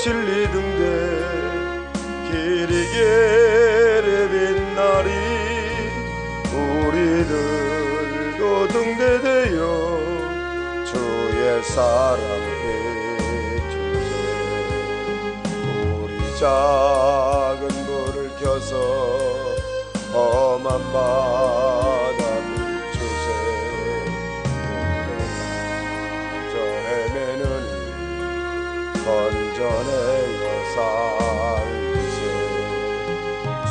진리 등대 길이 게레 빛나리 우리들도 등대되어 주의 사랑 해주세 우리 작은 불을 켜서 험한 바다 비추세 저 헤매는 건져내어 살리세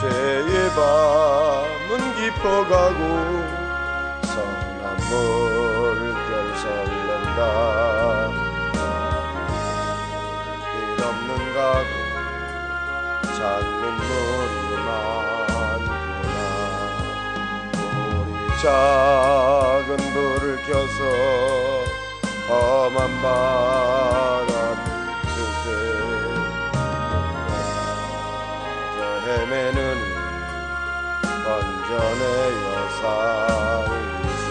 죄의 밤은 깊어가고 선한 물결 설렌다 빛 없는 가구 찾는 물이 많구나 우리 작은 불을 켜서 험한 바다 비추세 저 헤매는 건져내어 살리세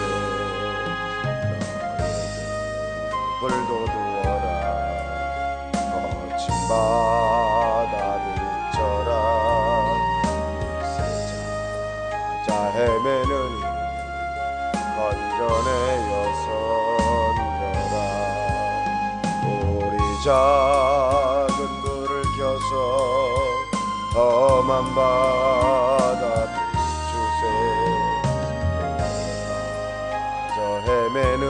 불도 두어라 거친 바다 비춰라 세자 헤매는 건져내어 선져라 우리 작은 불을 켜서 험한 바다 비추세 저 헤매는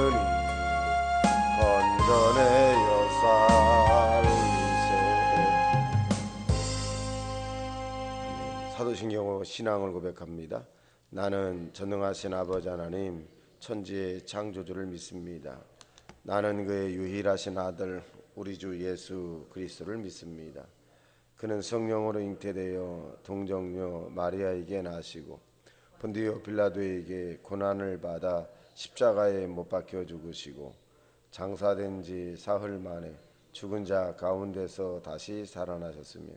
건져내어 살리세 사도신경호 신앙을 고백합니다. 나는 전능하신 아버지 하나님 천지의 창조주를 믿습니다. 나는 그의 유일하신 아들 우리 주 예수 그리스도를 믿습니다. 그는 성령으로 잉태되어 동정녀 마리아에게 나시고 본디오 빌라도에게 고난을 받아 십자가에 못 박혀 죽으시고 장사된 지 사흘 만에 죽은 자 가운데서 다시 살아나셨으며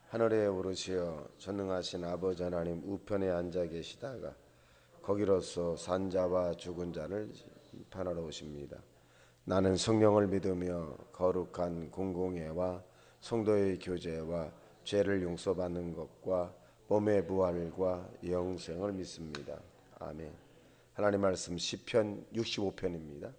하늘에 오르시어 전능하신 아버지 하나님 우편에 앉아 계시다가 거기로서 산자와 죽은 자를 심판하러 오십니다. 나는 성령을 믿으며 거룩한 공공회와 성도의 교제와 죄를 용서받는 것과 몸의 부활과 영생을 믿습니다. 아멘. 하나님 말씀 시편 65편입니다.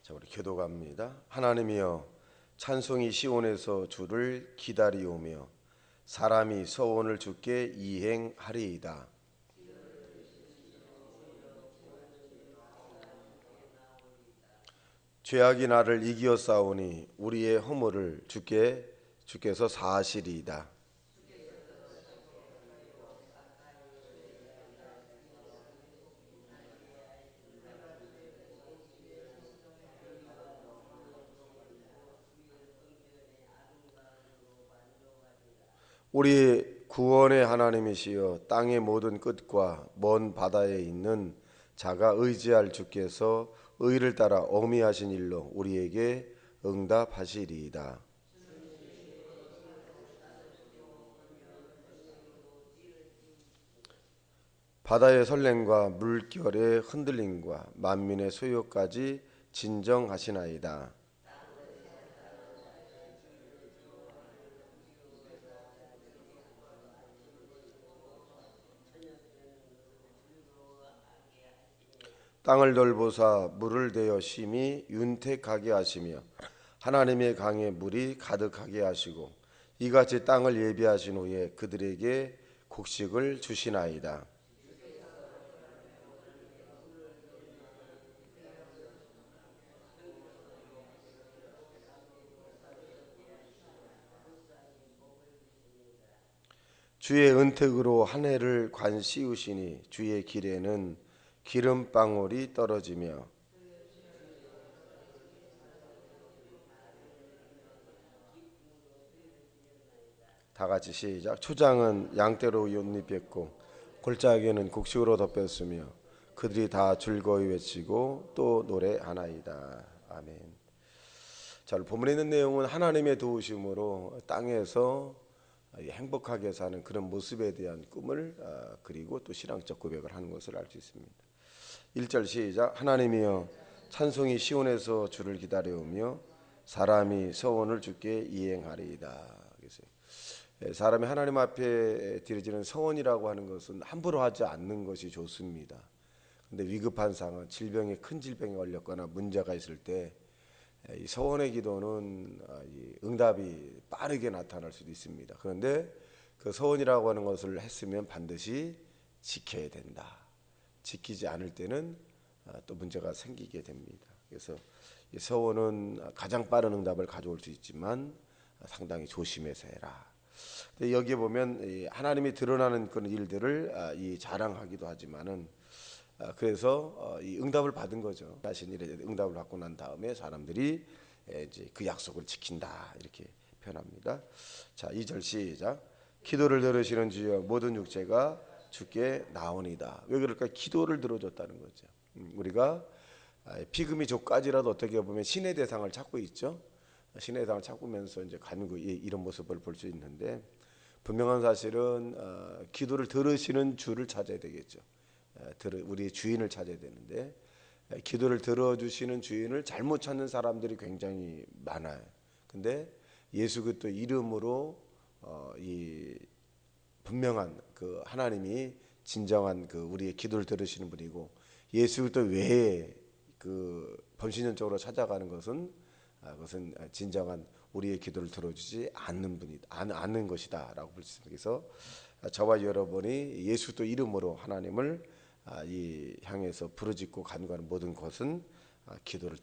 자, 우리 교도갑니다. 하나님이여 찬송이 시온에서 주를 기다리오며 사람이 서원을 주께 이행하리이다. 죄악이 나를 이기어 싸우니 우리의 허물을 주께서 사하시리이다. 우리 구원의 하나님이시여 땅의 모든 끝과 먼 바다에 있는 자가 의지할 주께서 의를 따라 어미하신 일로 우리에게 응답하시리이다. 바다의 설렘과 물결의 흔들림과 만민의 소요까지 진정하시나이다. 땅을 돌보사 물을 대어 심히 윤택하게 하시며 하나님의 강에 물이 가득하게 하시고 이같이 땅을 예비하신 후에 그들에게 곡식을 주시나이다. 주의 은택으로 한 해를 관 씌우시니 주의 길에는 기름방울이 떨어지며 다 같이 시작. 초장은 양떼로 옷 입혔고 골짜기는 곡식으로 덮였으며 그들이 다 즐거이 외치고 또 노래하나이다. 아멘. 자, 본문에 있는 내용은 하나님의 도우심으로 땅에서 행복하게 사는 그런 모습에 대한 꿈을 그리고 또 신앙적 고백을 하는 것을 알 수 있습니다. 1절 시작. 하나님이여 찬송이 시온에서 주를 기다려오며 사람이 서원을 주께 이행하리이다. 그래서 사람이 하나님 앞에 드려지는 서원이라고 하는 것은 함부로 하지 않는 것이 좋습니다. 근데 위급한 상황, 큰 질병에 걸렸거나 문제가 있을 때 이 서원의 기도는 응답이 빠르게 나타날 수도 있습니다. 그런데 그 서원이라고 하는 것을 했으면 반드시 지켜야 된다. 지키지 않을 때는 또 문제가 생기게 됩니다. 그래서 이 서원은 가장 빠른 응답을 가져올 수 있지만 상당히 조심해서 해라. 여기에 보면 하나님이 드러나는 그런 일들을 자랑하기도 하지만은 그래서 이 응답을 받은 거죠. 자신이 응답을 받고 난 다음에 사람들이 이제 그 약속을 지킨다 이렇게 표현합니다. 자, 2절 시작. 기도를 들으시는 주여 모든 육체가 주께 나오니이다. 왜 그럴까? 기도를 들어줬다는 거죠. 우리가 피금이 족까지라도 어떻게 보면 신의 대상을 찾고 있죠. 신의 대상을 찾으면서 이제 간구 이런 모습을 볼 수 있는데 분명한 사실은 기도를 들으시는 주를 찾아야 되겠죠. 우리의 주인을 찾아야 되는데 기도를 들어주시는 주인을 잘못 찾는 사람들이 굉장히 많아요. 근데 예수 그리스도 이름으로 이 분명한 그 하나님이 진정한 그 우리의 기도를 들으시는 분이고 예수 그리스도 외에 그 범신론적으로 찾아가는 것은 그것은 진정한 우리의 기도를 들어주지 않는 것이다라고 볼 수 있습니다. 그래서 저와 여러분이 예수 그리스도 이름으로 하나님을 향해서 부르짖고 간구하는 모든 것은 기도를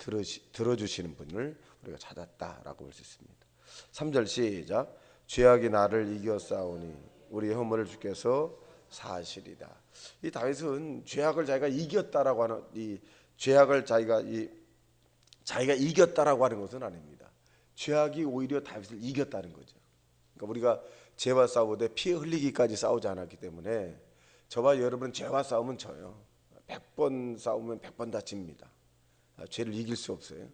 들어주시는 분을 우리가 찾았다라고 볼 수 있습니다. 3절 시작. 죄악이 나를 이겨싸우니 우리 허물을 주께서 사하시리다. 이 다윗은 죄악을 자기가 이겼다라고 하는 이 죄악을 자기가 이겼다라고 하는 것은 아닙니다. 죄악이 오히려 다윗을 이겼다는 거죠. 그러니까 우리가 죄와 싸우되 피 흘리기까지 싸우지 않았기 때문에 저와 여러분은 죄와 싸우면 져요. 100번 싸우면 100번 다 집니다. 죄를 이길 수 없어요.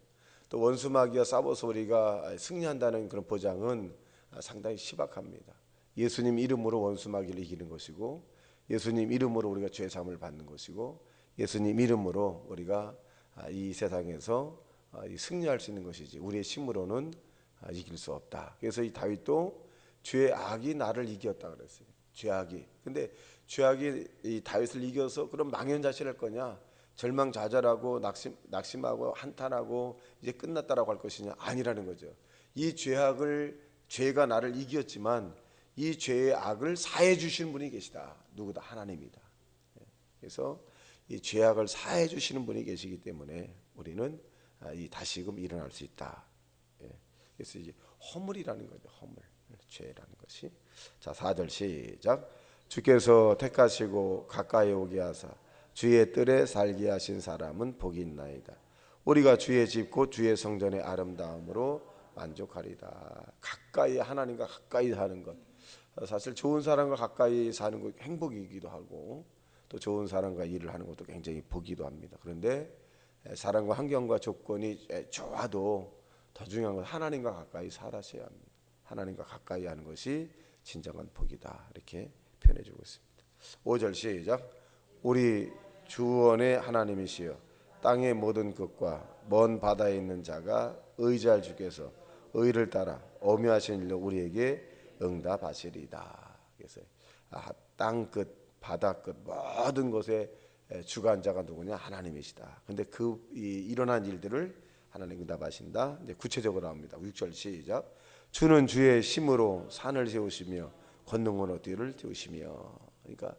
또 원수마귀와 싸워서 우리가 승리한다는 그런 보장은 상당히 희박합니다. 예수님 이름으로 원수마귀를 이기는 것이고 예수님 이름으로 우리가 죄사함을 받는 것이고 예수님 이름으로 우리가 이 세상에서 승리할 수 있는 것이지 우리의 힘으로는 이길 수 없다. 그래서 이 다윗도 죄악이 나를 이겼다 그랬어요. 죄악이. 근데 죄악이 이 다윗을 이겨서 그럼 망연자실할 거냐? 절망좌절하고 낙심하고 한탄하고 이제 끝났다라고 할 것이냐? 아니라는 거죠. 이 죄가 나를 이겼지만 이 죄의 악을 사해 주시는 분이 계시다. 누구다? 하나님이다. 그래서 이 죄악을 사해 주시는 분이 계시기 때문에 우리는 이 다시금 일어날 수 있다. 그래서 이제 허물이라는 거죠. 허물, 죄라는 것이. 자, 4절 시작. 주께서 택하시고 가까이 오게 하사 주의 뜰에 살게 하신 사람은 복이 있나이다. 우리가 주의 집 곧 주의 성전의 아름다움으로 만족하리다. 가까이 하나님과 가까이 사는 것. 사실 좋은 사람과 가까이 사는 것 행복이기도 하고 또 좋은 사람과 일을 하는 것도 굉장히 복이기도 합니다. 그런데 사람과 환경과 조건이 좋아도 더 중요한 건 하나님과 가까이 살아셔야 합니다. 하나님과 가까이 하는 것이 진정한 복이다. 이렇게 표현해주고 있습니다. 5절 시작. 우리 주원의 하나님이시여 땅의 모든 끝과 먼 바다에 있는 자가 의지할 주께서 의를 따라 어미하신 일로 우리에게 응답하시리이다. 그래서 땅 끝, 바다 끝 모든 것에 주관자가 누구냐? 하나님이시다. 근데 일어난 일들을 하나님 응답하신다. 이제 구체적으로 나옵니다. 6절 시작. 주는 주의 힘으로 산을 세우시며 권능으로 어디를 띄우시며. 그러니까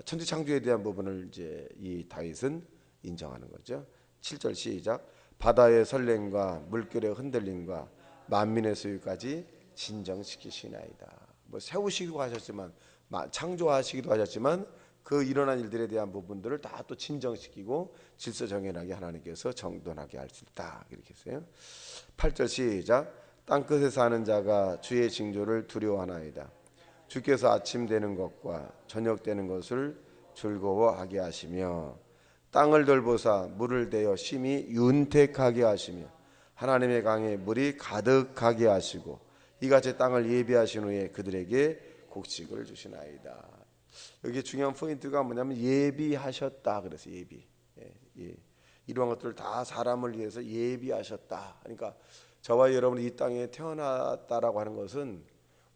천지 창조에 대한 부분을 이제 이 다윗은 인정하는 거죠. 7절 시작. 바다의 설렘과 물결의 흔들림과 만민의 소유까지 진정시키시나이다. 뭐 세우시기도 하셨지만 창조하시기도 하셨지만 그 일어난 일들에 대한 부분들을 다 또 진정시키고 질서 정연하게 하나님께서 정돈하게 할 수 있다. 이렇게 했어요. 8절 시작. 땅끝에 사는 자가 주의 징조를 두려워하나이다. 주께서 아침 되는 것과 저녁 되는 것을 즐거워하게 하시며 땅을 돌보사 물을 대어 심히 윤택하게 하시며 하나님의 강에 물이 가득하게 하시고 이같이 땅을 예비하신 후에 그들에게 곡식을 주시나이다. 여기 중요한 포인트가 뭐냐면 예비하셨다. 그래서 예비. 예. 이러한 것들을 다 사람을 위해서 예비하셨다. 그러니까 저와 여러분이 이 땅에 태어났다라고 하는 것은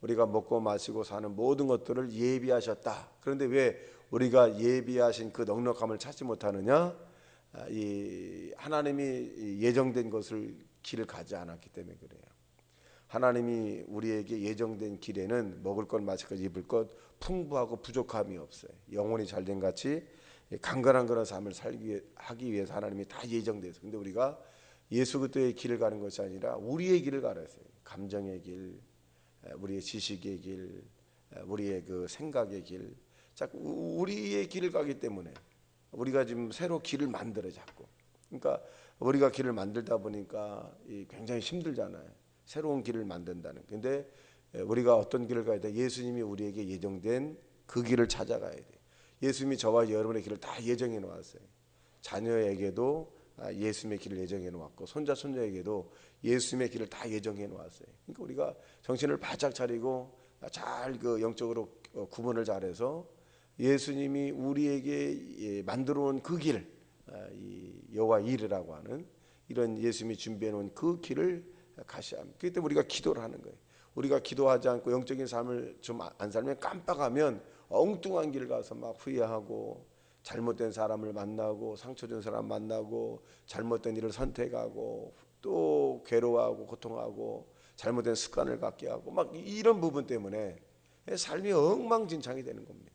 우리가 먹고 마시고 사는 모든 것들을 예비하셨다. 그런데 왜 우리가 예비하신 그 넉넉함을 찾지 못하느냐? 이 하나님이 예정된 것을 길을 가지 않았기 때문에 그래요. 하나님이 우리에게 예정된 길에는 먹을 것, 마실 것, 입을 것 풍부하고 부족함이 없어요. 영혼이 잘된 같이 강건한 그런 삶을 하기 위해서 하나님이 다 예정되어 있어요. 근데 우리가 예수 그리스도의 길을 가는 것이 아니라 우리의 길을 가렸어요. 감정의 길, 우리의 지식의 길, 우리의 그 생각의 길, 자꾸 우리의 길을 가기 때문에 우리가 지금 새로 길을 만들어 자꾸. 그러니까 우리가 길을 만들다 보니까 굉장히 힘들잖아요. 새로운 길을 만든다는. 근데 우리가 어떤 길을 가야 돼? 예수님이 우리에게 예정된 그 길을 찾아가야 돼. 예수님이 저와 여러분의 길을 다 예정해 놓았어요. 자녀에게도 예수님의 길을 예정해 놓았고 손자 손녀에게도 예수님의 길을 다 예정해 놓았어요. 그러니까 우리가 정신을 바짝 차리고 잘 그 영적으로 구분을 잘해서 예수님이 우리에게 만들어 놓은 그 길, 여호와 이르라고 하는 이런 예수님이 준비해 놓은 그 길을 가셔야 합니다. 그렇기 때문에 우리가 기도를 하는 거예요. 우리가 기도하지 않고 영적인 삶을 좀 안 살면 깜빡하면 엉뚱한 길 가서 막 후회하고 잘못된 사람을 만나고 상처 준 사람 만나고 잘못된 일을 선택하고 또 괴로워하고 고통하고 잘못된 습관을 갖게 하고 막 이런 부분 때문에 삶이 엉망진창이 되는 겁니다.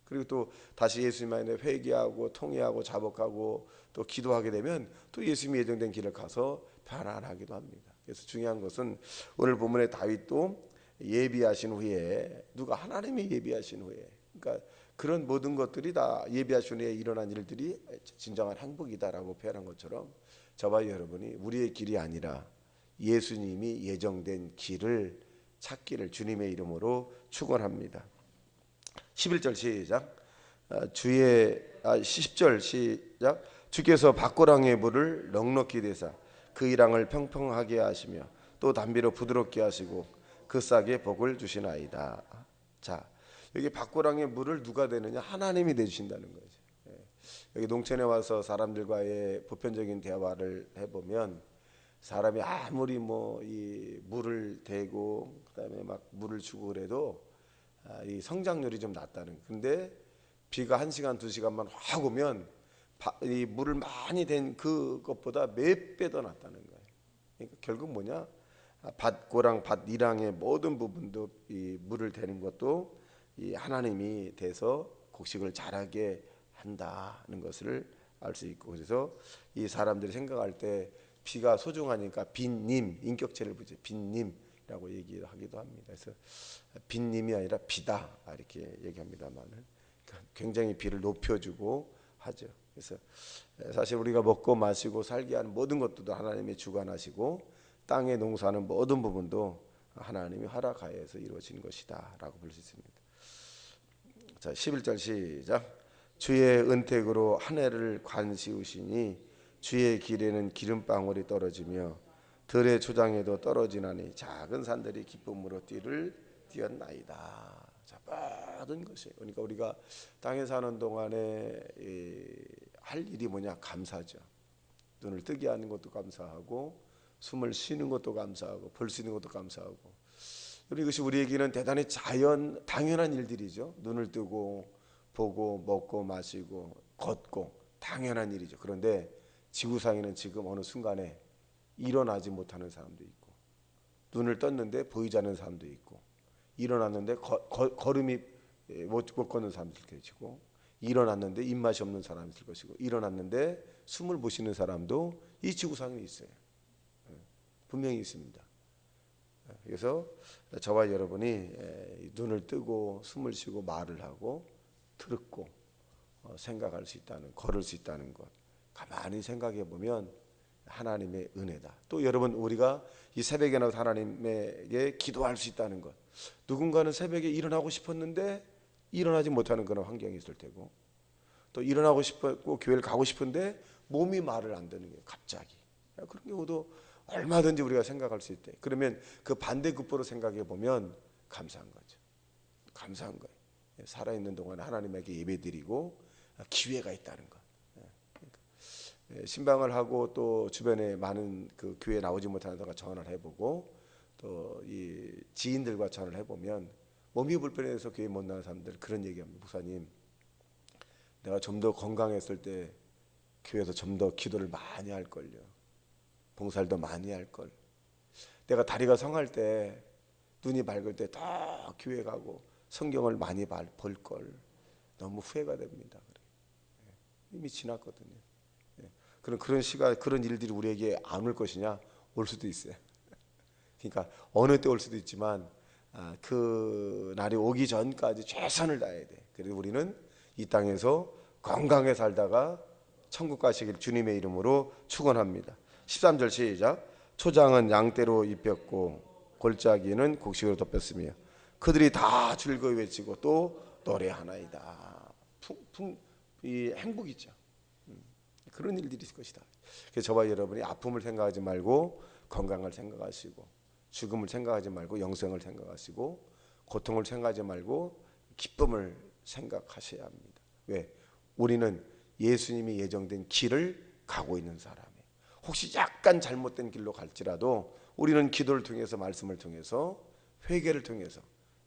그리고 또 다시 예수님 안에 회개하고 통회하고 자복하고 또 기도하게 되면 또 예수님이 예정된 길을 가서 편안하기도 합니다. 그래서 중요한 것은 오늘 본문의 다윗도 예비하신 후에 누가 하나님이 예비하신 후에 그러니까 그런 모든 것들이 다 예비하신 후에 일어난 일들이 진정한 행복이다라고 표현한 것처럼 저와 여러분이 우리의 길이 아니라 예수님이 예정된 길을 찾기를 주님의 이름으로 축원합니다. 11절 시작. 10절 시작. 주께서 밭고랑의 물을 넉넉히 대사 그 이랑을 평평하게 하시며 또 담비로 부드럽게 하시고 그 싹에 복을 주시나이다. 자, 여기 밭고랑의 물을 누가 대느냐? 하나님이 대주신다는 거죠. 여기 농촌에 와서 사람들과의 보편적인 대화를 해보면 사람이 아무리 뭐 이 물을 대고 그다음에 막 물을 주고 그래도 이 성장률이 좀 낮다는. 근데 비가 1시간 2시간만 확 오면 이 물을 많이 댄 그것보다 몇 배 더 낮다는 거예요. 그러니까 결국 뭐냐? 밭고랑 밭이랑의 모든 부분도 이 물을 대는 것도 이 하나님이 대서 곡식을 자라게 한다는 것을 알 수 있고, 그래서 이 사람들이 생각할 때 비가 소중하니까 빈님 인격체를 부르죠. 빈님이라고 얘기하기도 합니다. 그래서 빈님이 아니라 비다 이렇게 얘기합니다만은 굉장히 비를 높여주고 하죠. 그래서 사실 우리가 먹고 마시고 살게 하는 모든 것들도 하나님이 주관하시고 땅에 농사하는 모든 부분도 하나님이 허락하여서 이루어진 것이다라고 볼 수 있습니다. 자, 11절 시작. 주의 은택으로 한 해를 관시우시니 주의 길에는 기름방울이 떨어지며 들의 초장에도 떨어지나니 작은 산들이 기쁨으로 뛰었나이다. 자, 모든 것이 그러니까 우리가 땅에 사는 동안에 할 일이 뭐냐? 감사죠. 눈을 뜨게 하는 것도 감사하고 숨을 쉬는 것도 감사하고 볼 수 있는 것도 감사하고 이것이 우리에게는 대단히 당연한 일들이죠. 눈을 뜨고 보고 먹고 마시고 걷고 당연한 일이죠. 그런데 지구상에는 지금 어느 순간에 일어나지 못하는 사람도 있고 눈을 떴는데 보이지 않는 사람도 있고 일어났는데 걸음이 못 걷는 사람도 있을 것이고 일어났는데 입맛이 없는 사람이 있을 것이고 일어났는데 숨을 못 쉬는 사람도 이 지구상에 있어요. 분명히 있습니다. 그래서 저와 여러분이 눈을 뜨고 숨을 쉬고 말을 하고 듣고 생각할 수 있다는, 걸을 수 있다는 것 가만히 생각해 보면 하나님의 은혜다. 또 여러분 우리가 이 새벽에 나와서 하나님에게 기도할 수 있다는 것. 누군가는 새벽에 일어나고 싶었는데 일어나지 못하는 그런 환경이 있을 테고 또 일어나고 싶었고 교회를 가고 싶은데 몸이 말을 안 듣는 거예요. 갑자기. 그런 경우도 얼마든지 우리가 생각할 수 있대. 그러면 그 반대급부로 생각해 보면 감사한 거죠. 감사한 거예요. 살아있는 동안 하나님에게 예배드리고 기회가 있다는 것. 신방을 하고 또 주변에 많은 그 교회 나오지 못하는 사람과 전화를 해보고 또 이 지인들과 전화를 해보면 몸이 불편해서 교회 못 나가는 사람들 그런 얘기합니다. 목사님, 내가 좀 더 건강했을 때 교회에서 좀 더 기도를 많이 할 걸요. 봉사를 더 많이 할 걸. 내가 다리가 성할 때 눈이 밝을 때 더 교회 가고 성경을 많이 볼 걸. 너무 후회가 됩니다. 이미 지났거든요. 그런 시간, 그런 일들이 우리에게 안 올 것이냐? 올 수도 있어요. 그러니까 어느 때 올 수도 있지만 그 날이 오기 전까지 최선을 다해야 돼. 그래서 우리는 이 땅에서 건강하게 살다가 천국 가시길 주님의 이름으로 축원합니다. 13절 시작. 초장은 양떼로 입혔고 골짜기는 곡식으로 덮였으며 그들이 다 즐거이 외치고 또 노래하나이다. 이 행복이죠. 그런 일들이 있을 것이다. 그래서 저와 여러분이 아픔을 생각하지 말고 건강을 생각하시고 죽음을 생각하지 말고 영생을 생각하시고 고통을 생각하지 말고 기쁨을 생각하셔야 합니다. 왜? 우리는 예수님이 예정된 길을 가고 있는 사람이에요. 혹시 약간 잘못된 길로 갈지라도 우리는 기도를 통해서 말씀을 통해서 회개를 통해서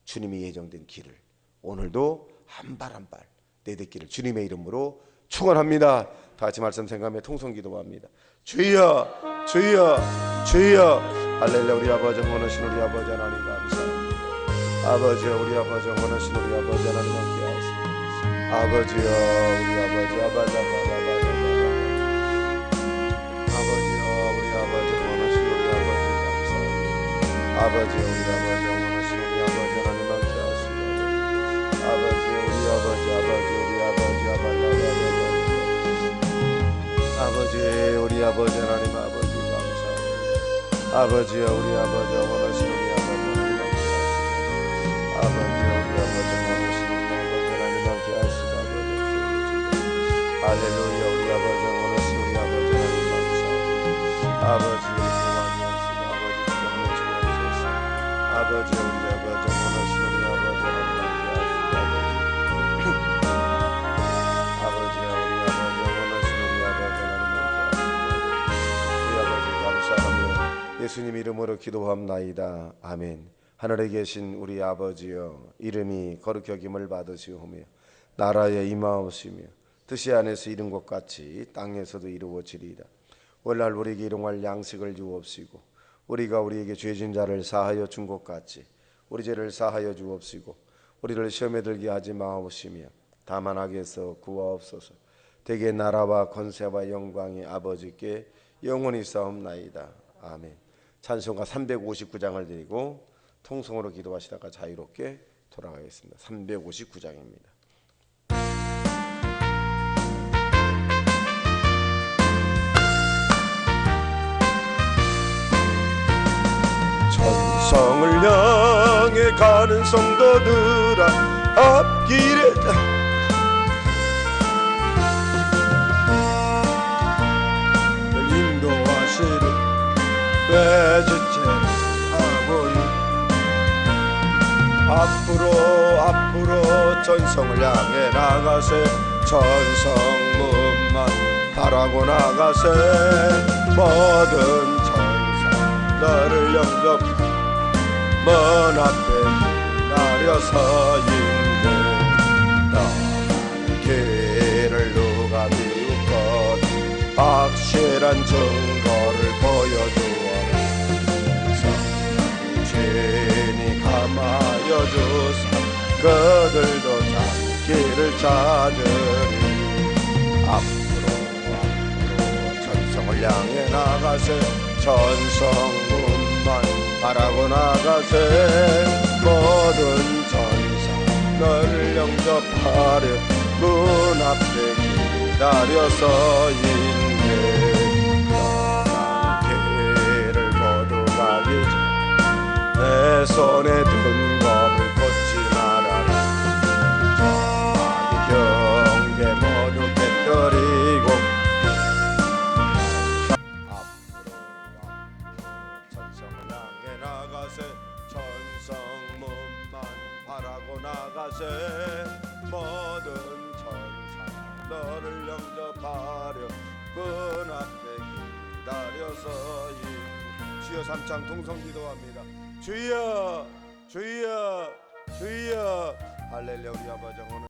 주님이 예정된 길을 오늘도 한 발 한 발 내딛기를 주님의 이름으로 축원합니다. 다 같이 말씀 생각하며 통성 기도합니다. 주여 주여 주여. 할렐루야. 우리 아버지 원하신 우리 아버지 하나님 감사합니다. 아버지여 우리 아버지 원하신 우리 아버지 하나님 함께 하시옵소서. 아버지여 우리 아버지 아버지여 우리 아버지 원하신 우리 아버지 감사합니다. 아버지여 우리 아버지 원하신 우리 아버지 하나님 함께 하시옵소서. 아버지여 우리 아버지 우리 아버지 하나님 아버지 감사합니다. 아버지여 우리 아버지 원하신 우리 아버지 하나님 함께 하시옵소서. 아버지여 우리 아버지 원하신 우리 아버지 하나님 함께 하시옵소서. 할렐루야. 우리 아버지 원하신 우리 아버지 하나님 감사합니다. 아버지 구원이 없으니 아버지 구원을 주옵소서. 아버지여 우리 아버지 원하신 우리 아버지 하나님 함께 하시옵소서. 아버지여 우리 아버지 원하신 우리 아버지 하나님 예수님 이름으로 기도합나이다. 아멘. 하늘에 계신 우리 아버지여, 이름이 거룩히 여김을 받으시오며 나라에 임하옵시며 뜻이 안에서 이룬 것 같이 땅에서도 이루어지리이다. 오늘날 우리에게 일용할 양식을 주옵시고 우리가 우리에게 죄진 자를 사하여 준 것 같이 우리 죄를 사하여 주옵시고 우리를 시험에 들게 하지 마옵시며 다만 악에서 구하옵소서. 대개 나라와 권세와 영광이 아버지께 영원히 싸움나이다. 아멘. 찬송가 359장을 드리고 통성으로 기도하시다가 자유롭게 돌아가겠습니다. 359장입니다. 천성을 향해 가는 성도들아 앞길에 인도하시는 외주체를 하고요. 앞으로 전성을 향해 나가세. 전성문만 바라고 나가세. 모든 천사 너를 영접 먼 앞에 기다려 서 있는 너의 길을 누가 비웃거든 확실한 증거를 보여주어 성신이 감하여 주사 그들도 자기를 찾으리. 앞으로 전성을 향해 나가세. 전성문만 바라고 나가세. 모든 전사 너를 영접하려 문 앞에 기다려 서 있네. 떠난 길을 모두 가기 전 내 손에 든 검을 꽂지 말아라. 저마의 경계 모두 깨뜨리고 앞으로 나가세. 모든 천사 너를 영접하려 문 앞에 기다려서이. 주여 삼창 동성 기도합니다. 주여 주여 주여. 할렐루야. 우리 아버지 오늘